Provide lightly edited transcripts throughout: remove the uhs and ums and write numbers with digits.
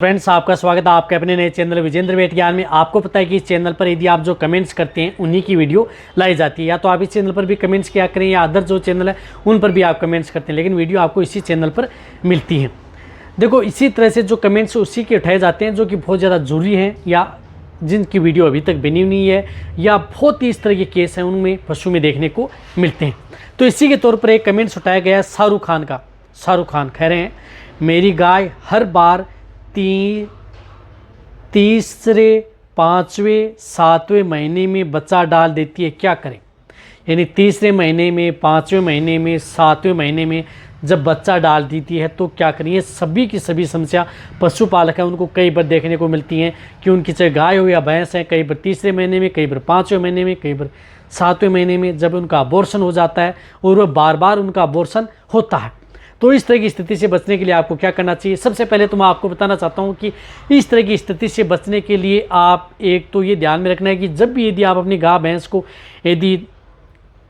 Friends, आपका स्वागत है आपके अपने नए चैनल विजेंद्र वेट ज्ञान में। आपको पता है कि इस चैनल पर यदि आप जो कमेंट्स करते हैं उन्हीं की वीडियो लाई जाती है। या तो आप इस चैनल पर भी कमेंट्स किया करें या अदर जो चैनल है उन पर भी आप कमेंट्स करते हैं, लेकिन वीडियो आपको इसी चैनल पर मिलती है। देखो, इसी तरह से जो कमेंट्स उसी के उठाए जाते हैं जो कि बहुत ज़्यादा ज़रूरी हैं या जिनकी वीडियो अभी तक बनी नहीं है या बहुत ही इस तरह के केस हैं उनमें पशु में देखने को मिलते हैं। तो इसी के तौर पर एक कमेंट्स उठाया गया है शाहरुख खान का। शाहरुख खान कह रहे हैं, मेरी गाय हर बार तीसरे, पाँचवें, सातवें महीने में बच्चा डाल देती है, क्या करें? यानी तीसरे महीने में, पाँचवें महीने में, सातवें महीने में जब बच्चा डाल देती है तो क्या करें? ये सभी की सभी समस्या पशुपालक है उनको कई बार देखने को मिलती हैं कि उनकी चाहे गाय हो या भैंस है, कई बार तीसरे महीने में, कई बार पाँचवें महीने में, कई बार सातवें महीने में जब उनका अबॉर्शन हो जाता है और वह बार बार उनका अबॉर्शन होता है। तो इस तरह की स्थिति से बचने के लिए आपको क्या करना चाहिए? सबसे पहले तो मैं आपको बताना चाहता हूं कि इस तरह की स्थिति से बचने के लिए आप एक तो ये ध्यान में रखना है कि जब भी यदि आप अपनी गाय भैंस को यदि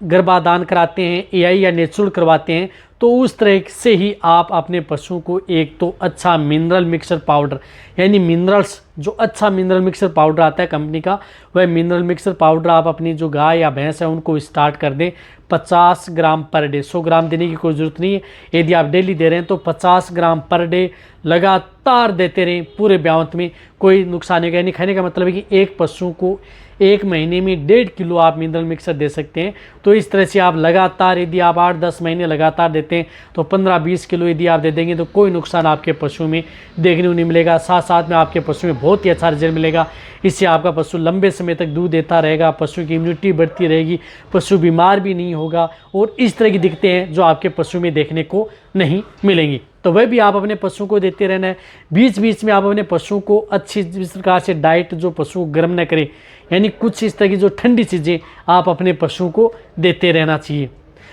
गर्भाधान कराते हैं एआई या नेचुरल करवाते हैं तो उस तरह से ही आप अपने पशु को एक तो अच्छा मिनरल मिक्सर पाउडर, यानी मिनरल्स जो अच्छा मिनरल मिक्सर पाउडर आता है कंपनी का, वह मिनरल मिक्सर पाउडर आप अपनी जो गाय या भैंस है उनको स्टार्ट कर दें 50 ग्राम पर डे। 100 ग्राम देने की कोई ज़रूरत नहीं है। यदि आप डेली दे रहे हैं तो 50 ग्राम पर डे लगातार देते रहें पूरे ब्यावत में, कोई नुकसान नहीं होगा। यानी कहने का मतलब है कि एक पशु को एक महीने में 1.5 किलो आप मिनरल मिक्सर दे सकते हैं। तो इस तरह से आप लगातार यदि आप 8-10 महीने लगातार देते हैं तो 15-20 किलो यदि आप दे देंगे तो कोई नुकसान आपके पशु में देखने को नहीं मिलेगा। साथ साथ में आपके पशु में बहुत ही अच्छा रिजल्ट मिलेगा। इससे आपका पशु लंबे समय तक दूध देता रहेगा, पशु की इम्यूनिटी बढ़ती रहेगी, पशु बीमार भी नहीं होगा और इस तरह की दिक्कतें हैं जो आपके पशु में देखने को नहीं मिलेंगी। तो वह भी आप अपने पशु को देते रहना है। बीच बीच में आप अपने पशु को अच्छी इस प्रकार से डाइट जो पशु गर्म न करे, यानी कुछ इस तरह की जो ठंडी चीज़ें आप अपने पशु को देते रहना चाहिए।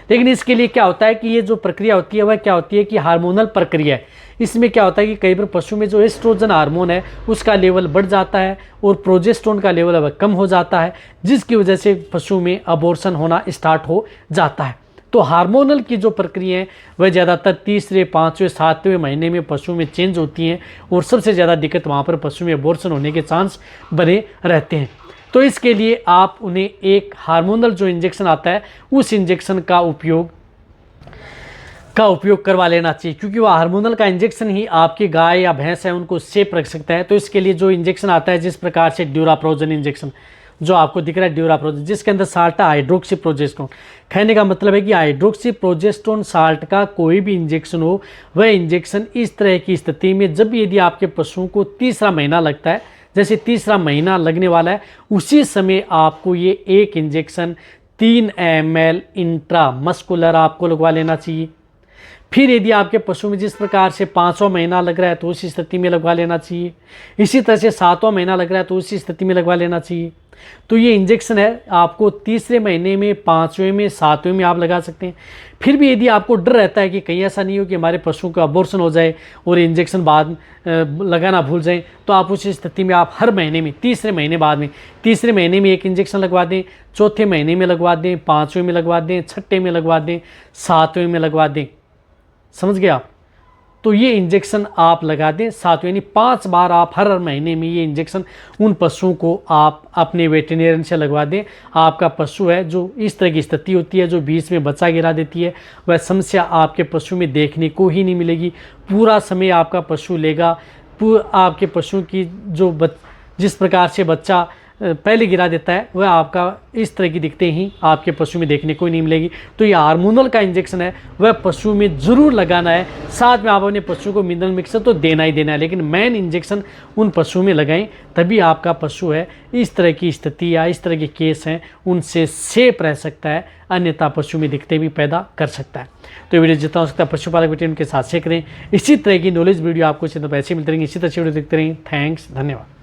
लेकिन इसके लिए क्या होता है कि ये जो प्रक्रिया होती है वह क्या होती है कि हार्मोनल प्रक्रिया है। इसमें क्या होता है कि कई बार पशु में जो एस्ट्रोजन हार्मोन है उसका लेवल बढ़ जाता है और प्रोजेस्टेरोन का लेवल अब कम हो जाता है, जिसकी वजह से पशु में अबॉर्शन होना स्टार्ट हो जाता है। तो हार्मोनल की जो प्रक्रिया है वह ज़्यादातर तीसरे, पाँचवें, सातवें महीने में पशु में चेंज होती हैं और सबसे ज़्यादा दिक्कत वहाँ पर पशु में अबॉर्शन होने के चांस बने रहते हैं। तो इसके लिए आप उन्हें एक हार्मोनल जो इंजेक्शन आता है उस इंजेक्शन का उपयोग करवा लेना चाहिए, क्योंकि वह हार्मोनल का इंजेक्शन ही आपकी गाय या भैंस है उनको सेफ रख सकता है। तो इसके लिए जो इंजेक्शन आता है जिस प्रकार से ड्यूराप्रोजन इंजेक्शन जो आपको दिख रहा है ड्यूराप्रोजन, जिसके अंदर साल्ट है हाइड्रोक्सी प्रोजेस्टेरोन। कहने का मतलब है कि हाइड्रोक्सी प्रोजेस्टेरोन साल्ट का कोई भी इंजेक्शन हो, वह इंजेक्शन इस तरह की स्थिति में जब यदि आपके पशु को तीसरा महीना लगता है, जैसे तीसरा महीना लगने वाला है उसी समय आपको ये एक इंजेक्शन 3 ml इंट्रामस्कुलर आपको लगवा लेना चाहिए। फिर यदि आपके पशु में जिस प्रकार से 5वां महीना लग रहा है तो उसी स्थिति में लगवा लेना चाहिए। इसी तरह से 7वां महीना लग रहा है तो उसी स्थिति में लगवा लेना चाहिए। तो ये इंजेक्शन है आपको तीसरे महीने में, 5वें में, 7वें में आप लगा सकते हैं। फिर भी यदि आपको डर रहता है कि कहीं ऐसा नहीं हो कि हमारे पशु का अबॉर्शन हो जाए और इंजेक्शन बाद लगाना भूल जाएं, तो आप उस स्थिति में आप हर महीने में, तीसरे महीने बाद में, तीसरे महीने में एक इंजेक्शन लगवा दें, चौथे महीने में लगवा दें, 5वें में लगवा दें, 6ठे में लगवा दें, 7वें में लगवा दें। समझ गए आप? तो ये इंजेक्शन आप लगा दें 7वें, यानी 5 बार आप हर महीने में ये इंजेक्शन उन पशुओं को आप अपने वेटेरियन से लगवा दें। आपका पशु है जो इस तरह की स्थिति होती है जो बीच में बच्चा गिरा देती है, वह समस्या आपके पशु में देखने को ही नहीं मिलेगी। पूरा समय आपका पशु लेगा। आपके पशु की जो जिस प्रकार से बच्चा पहले गिरा देता है वह आपका इस तरह की दिक्कतें ही आपके पशु में देखने को नहीं मिलेगी। तो ये हार्मोनल का इंजेक्शन है वह पशु में ज़रूर लगाना है। साथ में आप अपने पशु को मिनरल मिक्सर तो देना ही देना है, लेकिन मेन इंजेक्शन उन पशु में लगाएं, तभी आपका पशु है इस तरह की स्थिति या इस तरह के केस हैं उनसे सेफ रह सकता है, अन्यथा पशु में दिक्कतें भी पैदा कर सकता है। तो वीडियो जितना हो सकता है पशुपालक वेटेरियन के साथ शेयर करें। इसी तरह की नॉलेज वीडियो आपको चैनल पर ऐसे मिलते रहेंगे। इसी तरह से वीडियो देखते रहें। थैंक्स, धन्यवाद।